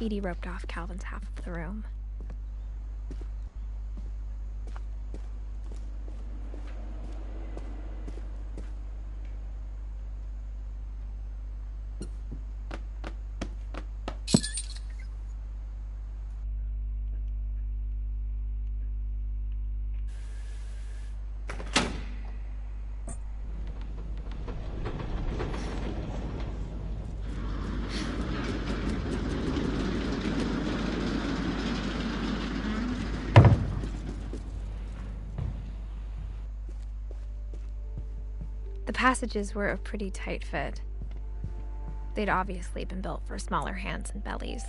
Edie roped off Calvin's half of the room. The passages were a pretty tight fit. They'd obviously been built for smaller hands and bellies.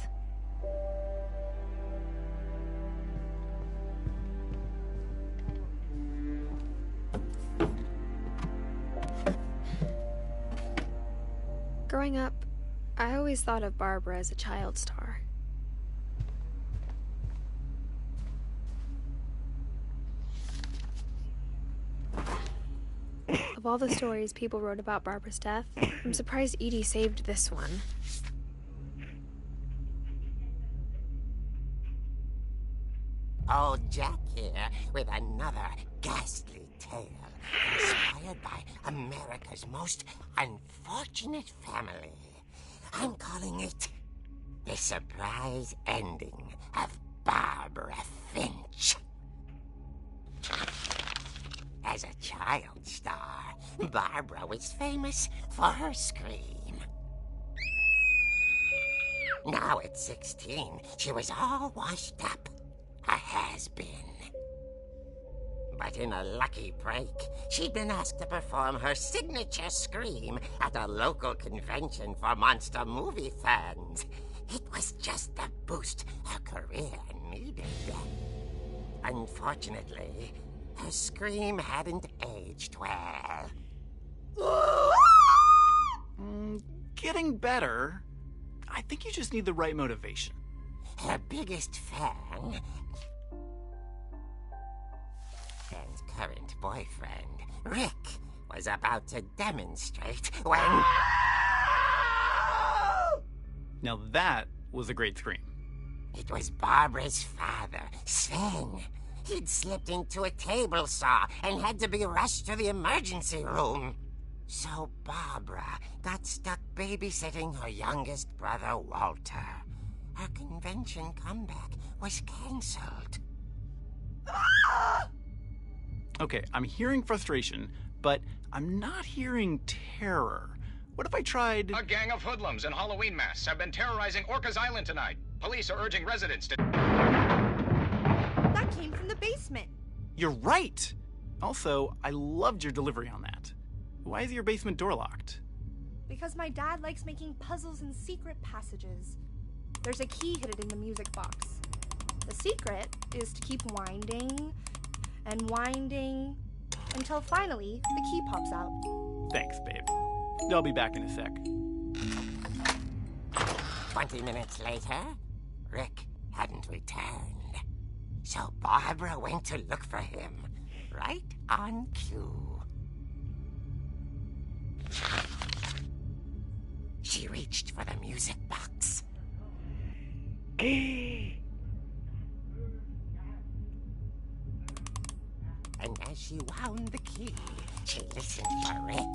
Growing up, I always thought of Barbara as a child star. Of all the stories people wrote about Barbara's death, I'm surprised Edie saved this one. Old Jack here with another ghastly tale inspired by America's most unfortunate family. I'm calling it The Surprise Ending of Barbara Finch. As a child star, Barbara was famous for her scream. Now at 16, she was all washed up, a has-been. But in a lucky break, she'd been asked to perform her signature scream at a local convention for monster movie fans. It was just the boost her career needed. Unfortunately, her scream hadn't aged well. Getting better. I think you just need the right motivation. Her biggest fan and current boyfriend, Rick, was about to demonstrate when... Now that was a great scream. It was Barbara's father, Sven. He'd slipped into a table saw and had to be rushed to the emergency room. So Barbara got stuck babysitting her youngest brother, Walter. Her convention comeback was cancelled. Okay, I'm hearing frustration, but I'm not hearing terror. What if I tried... A gang of hoodlums in Halloween masks have been terrorizing Orcas Island tonight. Police are urging residents to... That came from the basement. You're right! Also, I loved your delivery on that. Why is your basement door locked? Because my dad likes making puzzles and secret passages. There's a key hidden in the music box. The secret is to keep winding and winding until finally the key pops out. Thanks, babe. I'll be back in a sec. 20 minutes later, Rick hadn't returned. So Barbara went to look for him, right on cue. She reached for the music box. And as she wound the key, she listened for Rick,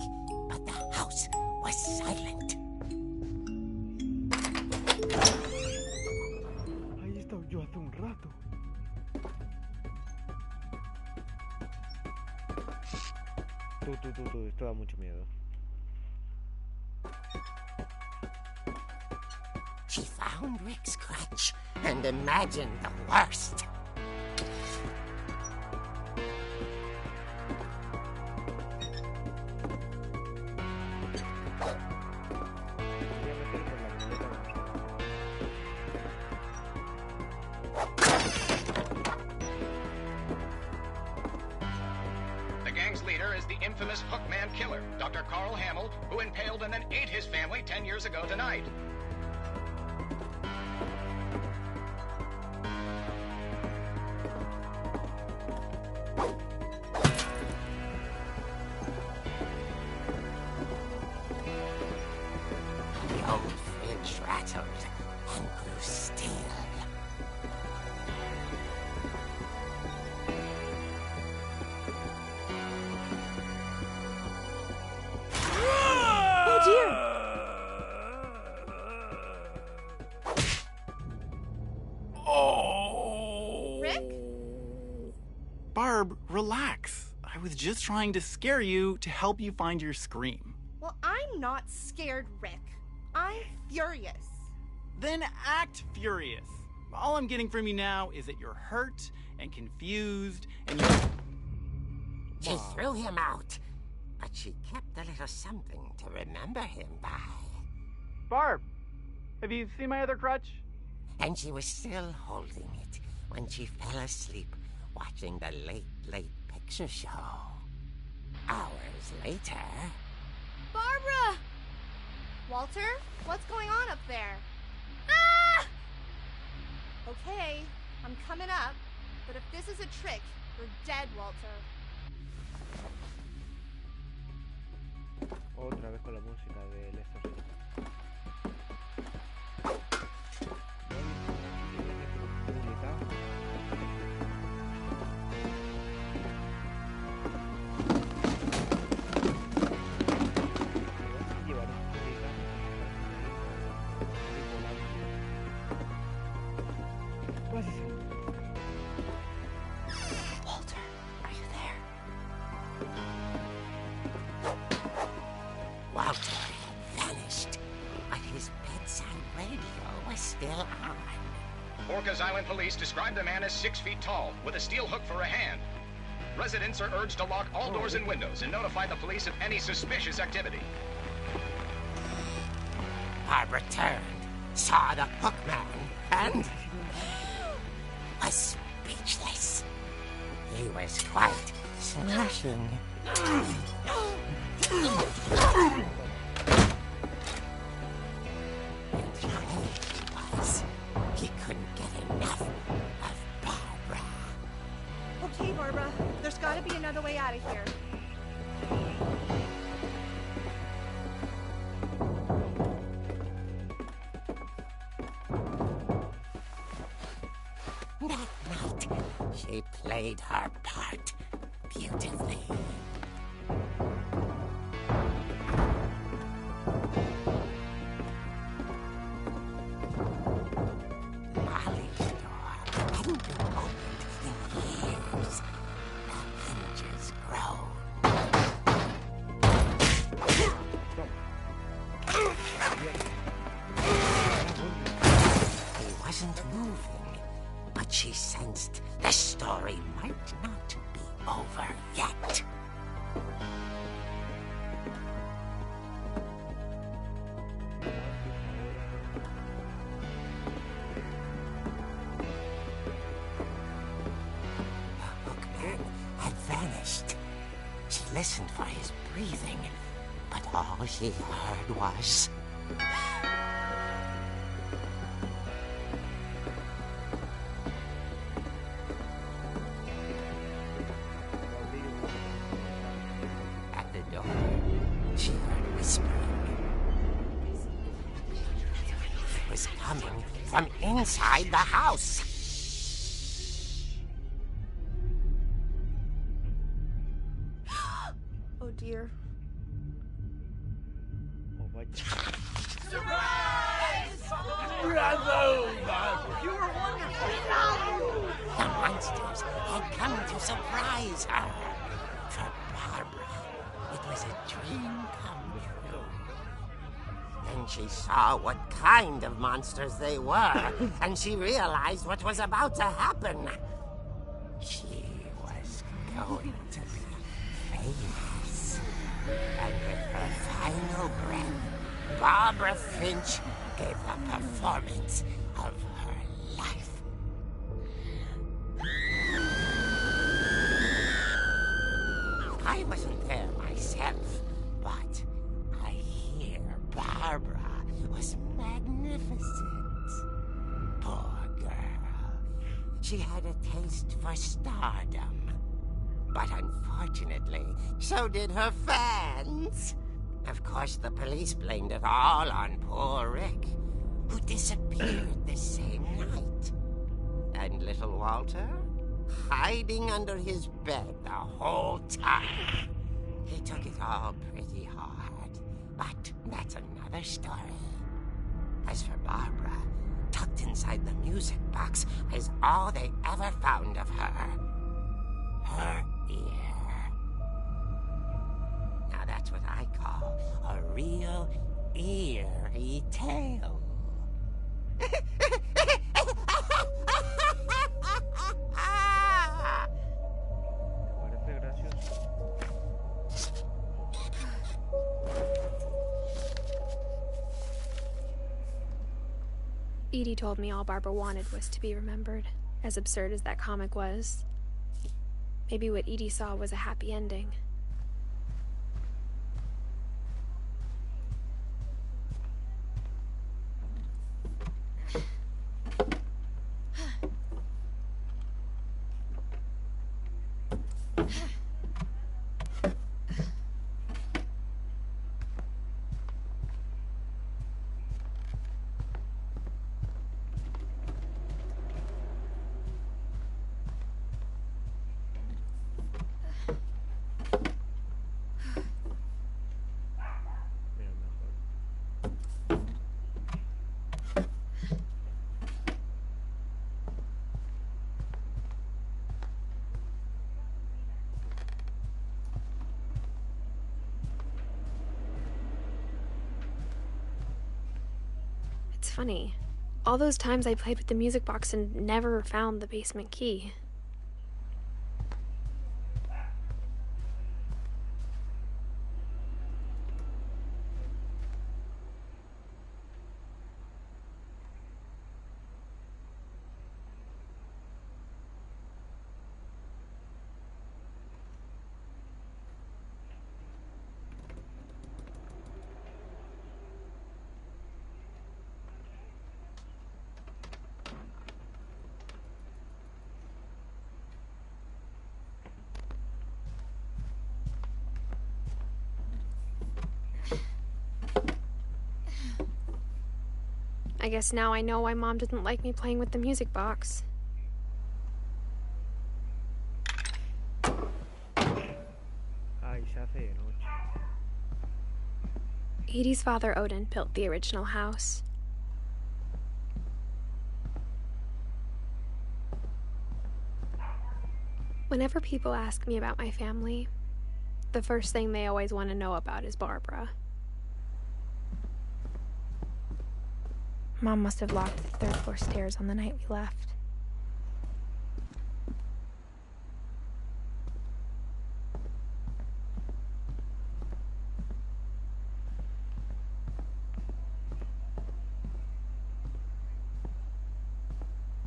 but the house was silent. Ahí estaba yo hace un rato. Esto da mucho miedo. She found Rick's crutch and imagined the worst. The gang's leader is the infamous Hookman killer, Dr. Carl Hamill, who impaled and then ate his family 10 years ago tonight. The old fridge rattled and grew still. relax. I was just trying to scare you to help you find your scream. Well, I'm not scared, Rick. I'm furious. Then act furious. All I'm getting from you now is that you're hurt and confused and you're... She threw him out, but she kept a little something to remember him by. Barb, have you seen my other crutch? And she was still holding it when she fell asleep watching the late picture show. Hours later... Barbara! Walter, what's going on up there? Ah! Okay, I'm coming up, but if this is a trick, you're dead, Walter. Otra vez con la música de este. Walter, are you there? Walter had vanished, but his bedside radio was still on. Orcas Island police describe the man as 6 feet tall, with a steel hook for a hand. Residents are urged to lock all doors and windows and notify the police of any suspicious activity. Barbara turned, saw the hook man, and was speechless. He was quite smashing. And was. He couldn't get enough of Barbara. Okay, Barbara, there's gotta be another way out of here. That night, she played her part beautifully. Molly's door hadn't been opened in years. The hinges groaned. He wasn't moving, but she sensed the story might not be over yet. The hookman had vanished. She listened for his breathing, but all she heard was... At the door, she heard whispering. It was coming from inside the house. Oh dear. Oh, vaya. The monsters had come to surprise her. For Barbara, it was a dream come true. Then she saw what kind of monsters they were, and she realized what was about to happen. She was going to be famous. And with her final breath, Barbara Finch gave the performance of her life. I wasn't there myself, but I hear Barbara was magnificent. Poor girl. She had a taste for stardom. But unfortunately, so did her fans. Of course, the police blamed it all on poor Rick, who disappeared the same night. And little Walter? Hiding under his bed the whole time. He took it all pretty hard, but that's another story. As for Barbara, tucked inside the music box is all they ever found of her. Her ear. Now that's what I call a real eerie tale. Me parece gracioso. Edie told me all Barbara wanted was to be remembered, as absurd as that comic was. Maybe what Edie saw was a happy ending. Mira, mejor. It's funny. All those times I played with the music box and never found the basement key. I guess now I know why Mom didn't like me playing with the music box. Ay, se hace de noche. Edie's father, Odin, built the original house. Whenever people ask me about my family, the first thing they always want to know about is Barbara. Mom must have locked the third floor stairs on the night we left.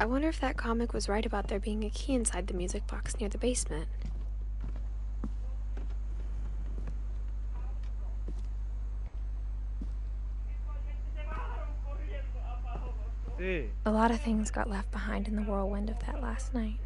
I wonder if that comic was right about there being a key inside the music box near the basement. Sí. A lot of things got left behind in the whirlwind of that last night.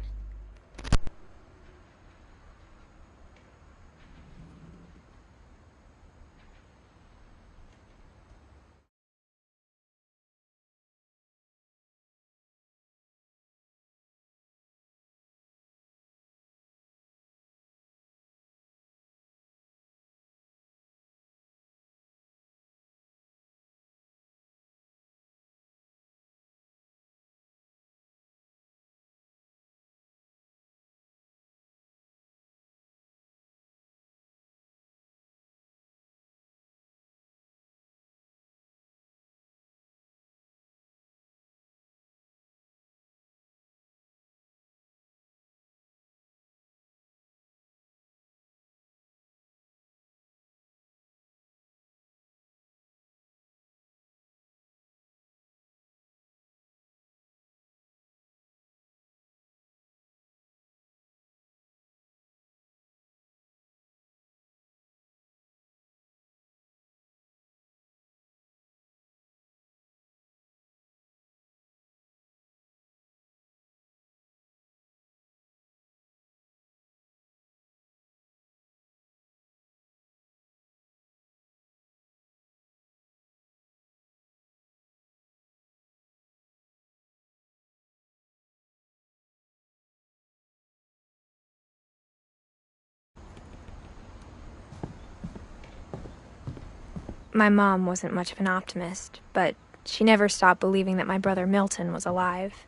My mom wasn't much of an optimist, but she never stopped believing that my brother Milton was alive.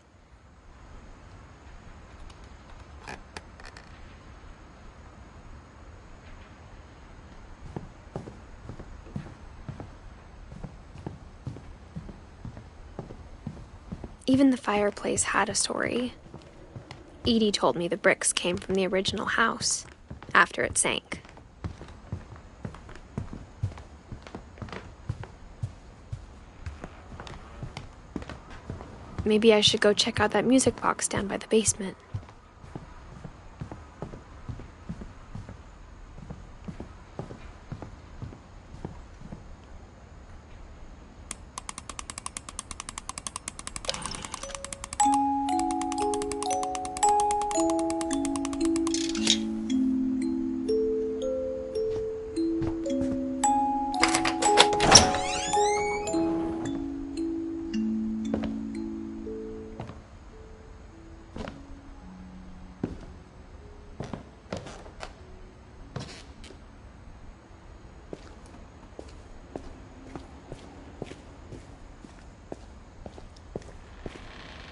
Even the fireplace had a story. Edie told me the bricks came from the original house, after it sank. Maybe I should go check out that music box down by the basement.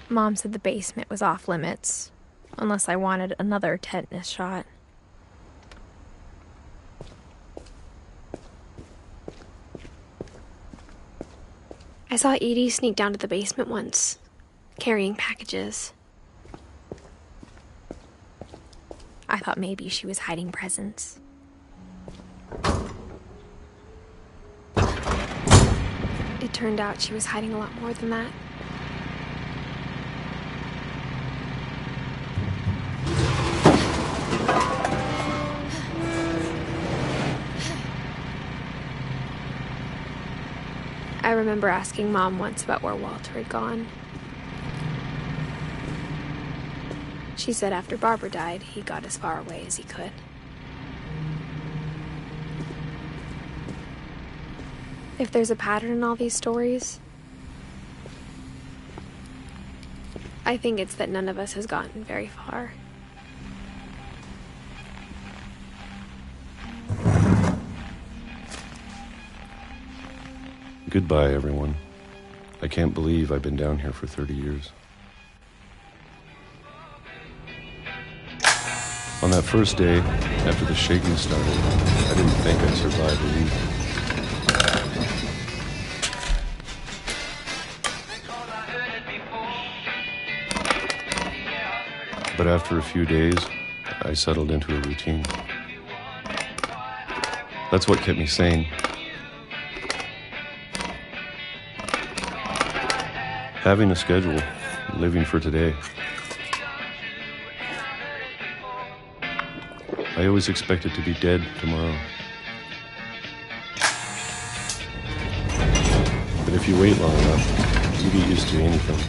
Mom said the basement was off limits, unless I wanted another tetanus shot. I saw Edie sneak down to the basement once, carrying packages. I thought maybe she was hiding presents. It turned out she was hiding a lot more than that. I remember asking Mom once about where Walter had gone. She said after Barbara died, he got as far away as he could. If there's a pattern in all these stories, I think it's that none of us has gotten very far. Goodbye, everyone. I can't believe I've been down here for 30 years. On that first day, after the shaking started, I didn't think I'd survive a week. But after a few days, I settled into a routine. That's what kept me sane. Having a schedule, living for today. I always expected to be dead tomorrow. But if you wait long enough, you get used to anything.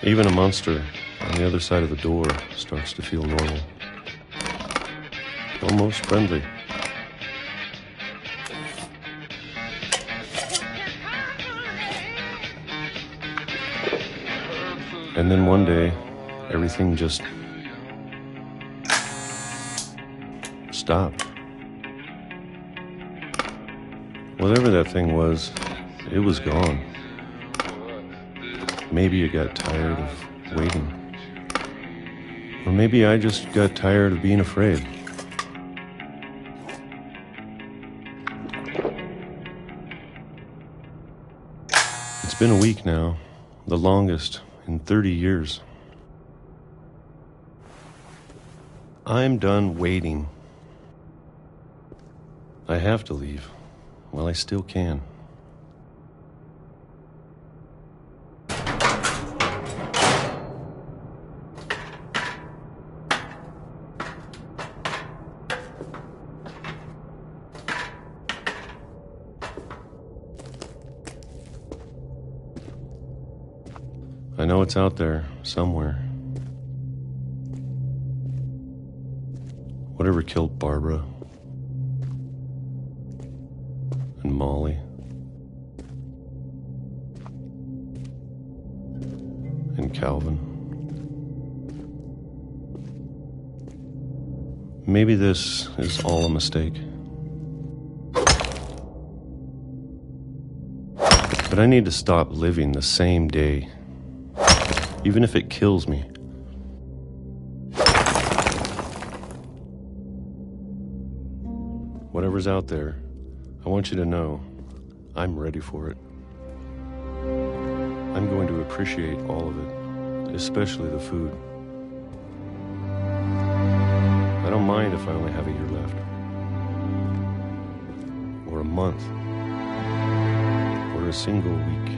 Even a monster on the other side of the door starts to feel normal. Almost friendly. And then one day, everything just stopped. Whatever that thing was, it was gone. Maybe it got tired of waiting. Or maybe I just got tired of being afraid. It's been a week now, the longest in 30 years. I'm done waiting. I have to leave while I still can. I know it's out there, somewhere. Whatever killed Barbara and Molly and Calvin. Maybe this is all a mistake. But I need to stop living the same day. Even if it kills me. Whatever's out there, I want you to know I'm ready for it. I'm going to appreciate all of it, especially the food. I don't mind if I only have a year left, or a month, or a single week.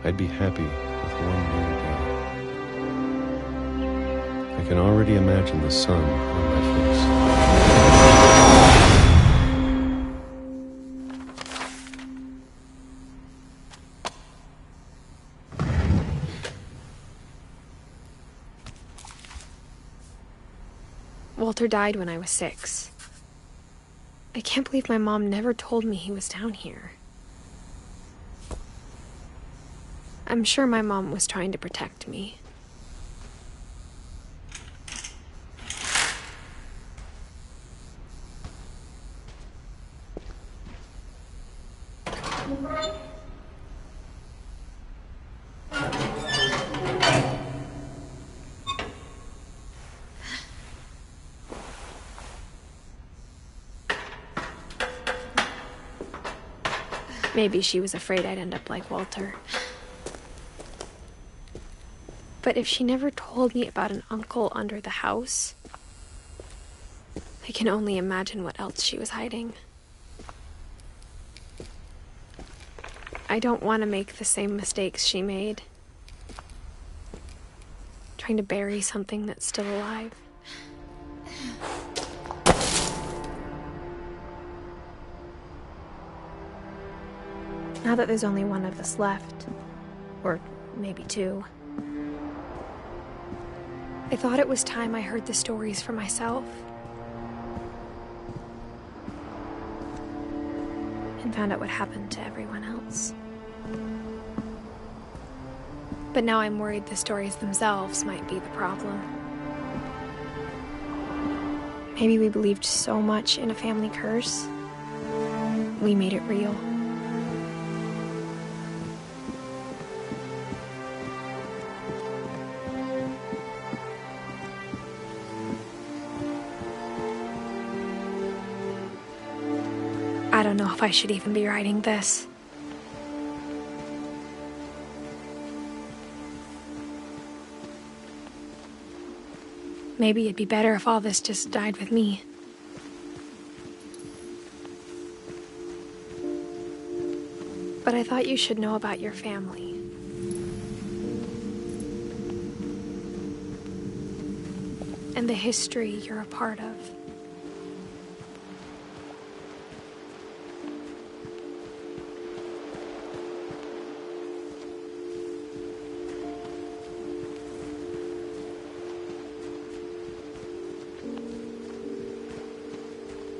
I'd be happy with 1 mere day. I can already imagine the sun on my face. Walter died when I was 6. I can't believe my mom never told me he was down here. I'm sure my mom was trying to protect me. Maybe she was afraid I'd end up like Walter. But if she never told me about an uncle under the house, I can only imagine what else she was hiding. I don't want to make the same mistakes she made. Trying to bury something that's still alive. Now that there's only one of us left, or maybe 2, I thought it was time I heard the stories for myself. And found out what happened to everyone else. But now I'm worried the stories themselves might be the problem. Maybe we believed so much in a family curse, we made it real. I don't know if I should even be writing this. Maybe it'd be better if all this just died with me. But I thought you should know about your family. And the history you're a part of.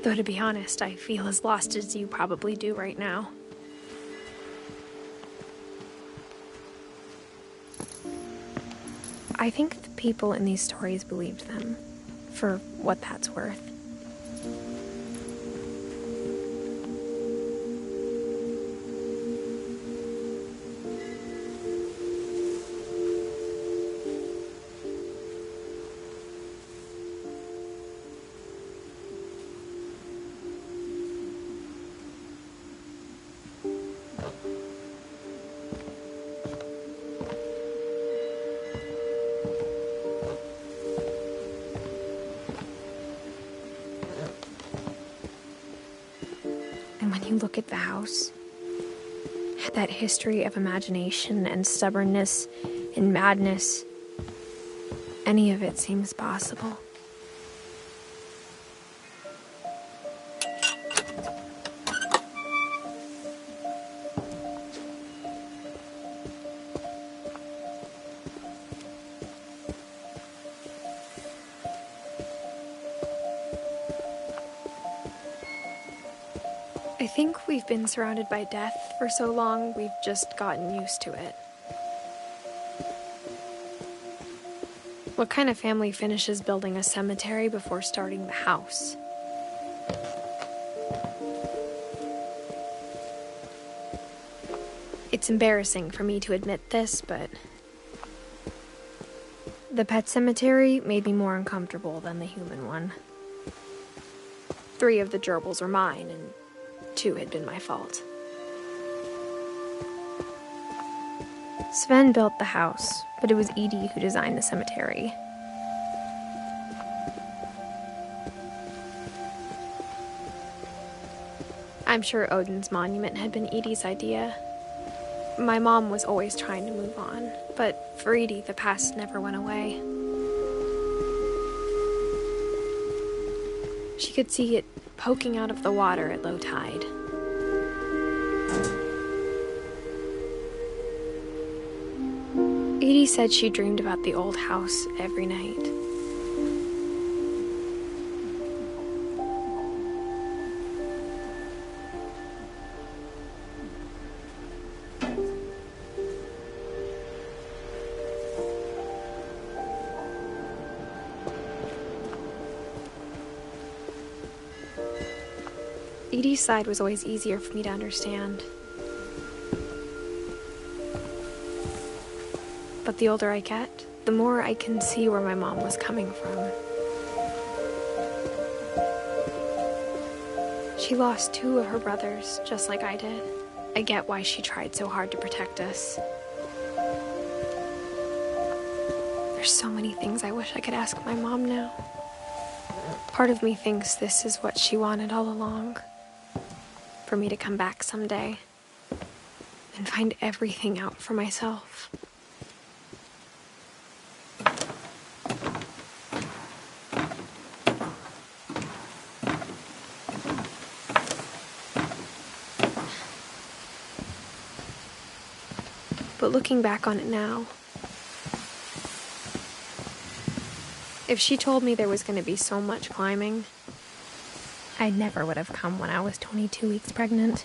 Though to be honest, I feel as lost as you probably do right now. I think the people in these stories believed them, for what that's worth. Look at the house. Had that history of imagination and stubbornness and madness. Any of it seems possible. I think we've been surrounded by death for so long, we've just gotten used to it. What kind of family finishes building a cemetery before starting the house? It's embarrassing for me to admit this, but the pet cemetery made me more uncomfortable than the human one. 3 of the gerbils were mine, and 2 had been my fault. Sven built the house, but it was Edith who designed the cemetery. I'm sure Odin's monument had been Edith's idea. My mom was always trying to move on, but for Edith, the past never went away. She could see it poking out of the water at low tide. Edith said she dreamed about the old house every night. Edith's side was always easier for me to understand. But the older I get, the more I can see where my mom was coming from. She lost 2 of her brothers, just like I did. I get why she tried so hard to protect us. There's so many things I wish I could ask my mom now. Part of me thinks this is what she wanted all along. For me to come back someday and find everything out for myself. But looking back on it now, if she told me there was going to be so much climbing, I never would have come when I was 22 weeks pregnant.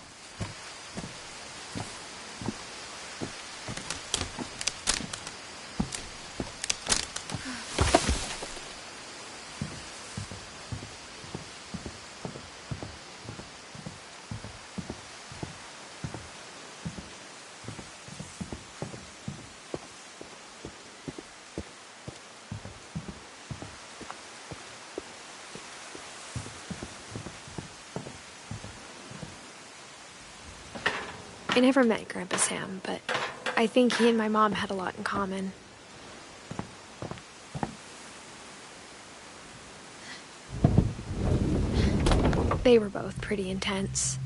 I never met Grandpa Sam, but I think he and my mom had a lot in common. They were both pretty intense.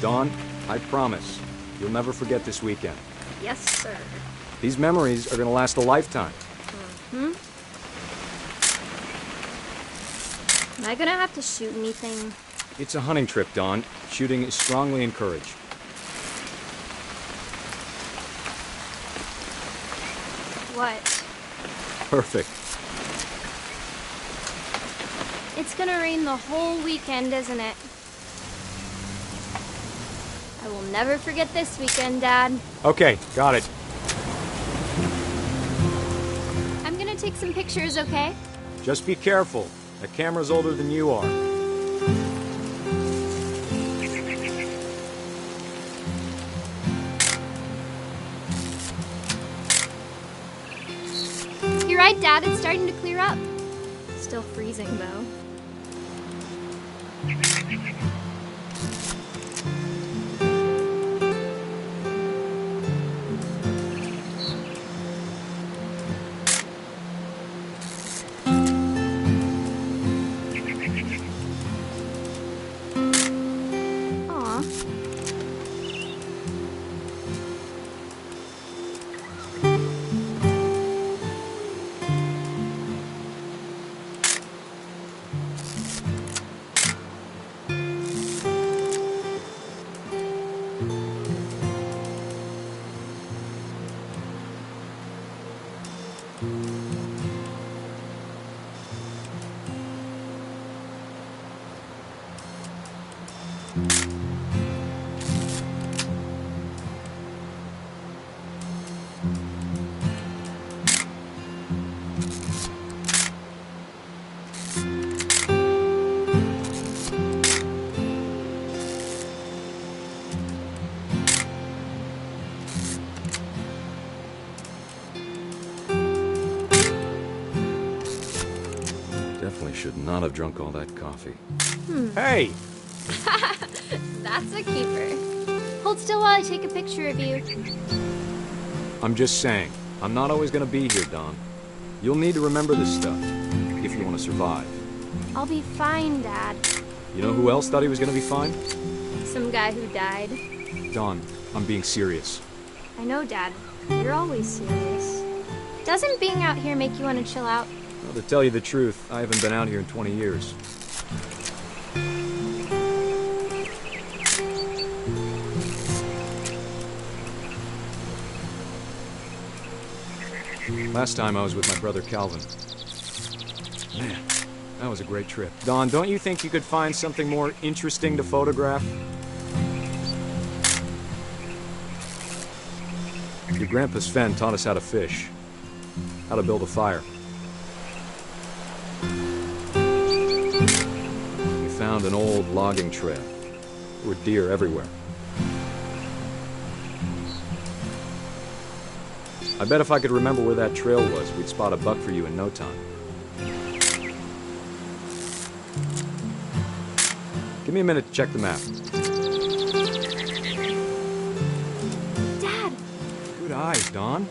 Dawn, I promise, you'll never forget this weekend. Yes, sir. These memories are gonna last a lifetime. Am I gonna have to shoot anything? It's a hunting trip, Dawn. Shooting is strongly encouraged. What? Perfect. It's gonna rain the whole weekend, isn't it? I will never forget this weekend, Dad. Okay, got it. I'm gonna take some pictures, okay? Just be careful. The camera's older than you are. You're right, Dad. It's starting to clear up. Still freezing, though. Definitely should not have drunk all that coffee. Hey! That's a keeper. Hold still while I take a picture of you. I'm just saying, I'm not always gonna be here, Don. You'll need to remember this stuff, if you want to survive. I'll be fine, Dad. You know who else thought he was gonna be fine? Some guy who died. Don, I'm being serious. I know, Dad. You're always serious. Doesn't being out here make you want to chill out? Well, to tell you the truth, I haven't been out here in 20 years. Last time I was with my brother Calvin. Man, that was a great trip. Don, don't you think you could find something more interesting to photograph? Your grandpa Sven taught us how to fish, how to build a fire. We found an old logging trail. There were deer everywhere. I bet if I could remember where that trail was, we'd spot a buck for you in no time. Give me a minute to check the map. Dad! Good eyes, Don.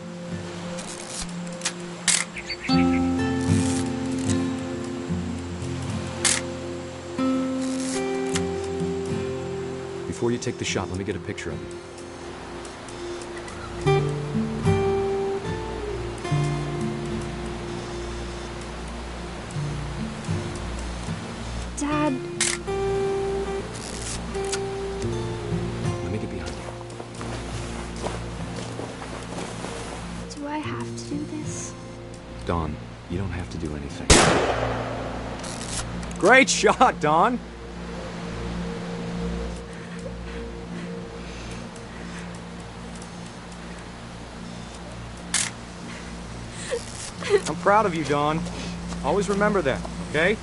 Before you take the shot, let me get a picture of you. Dad. Let me get behind you. Do I have to do this? Don, you don't have to do anything. Great shot, Don! I'm proud of you, Don. Always remember that, okay?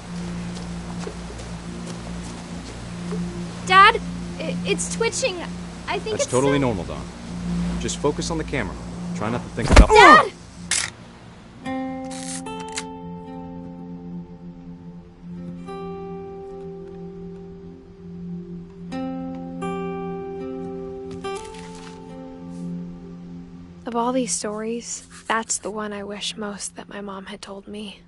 Dad, it's twitching. I think That's it's totally normal, Don. Just focus on the camera. Try not to think about— Dad! Of all these stories, that's the one I wish most that my mom had told me.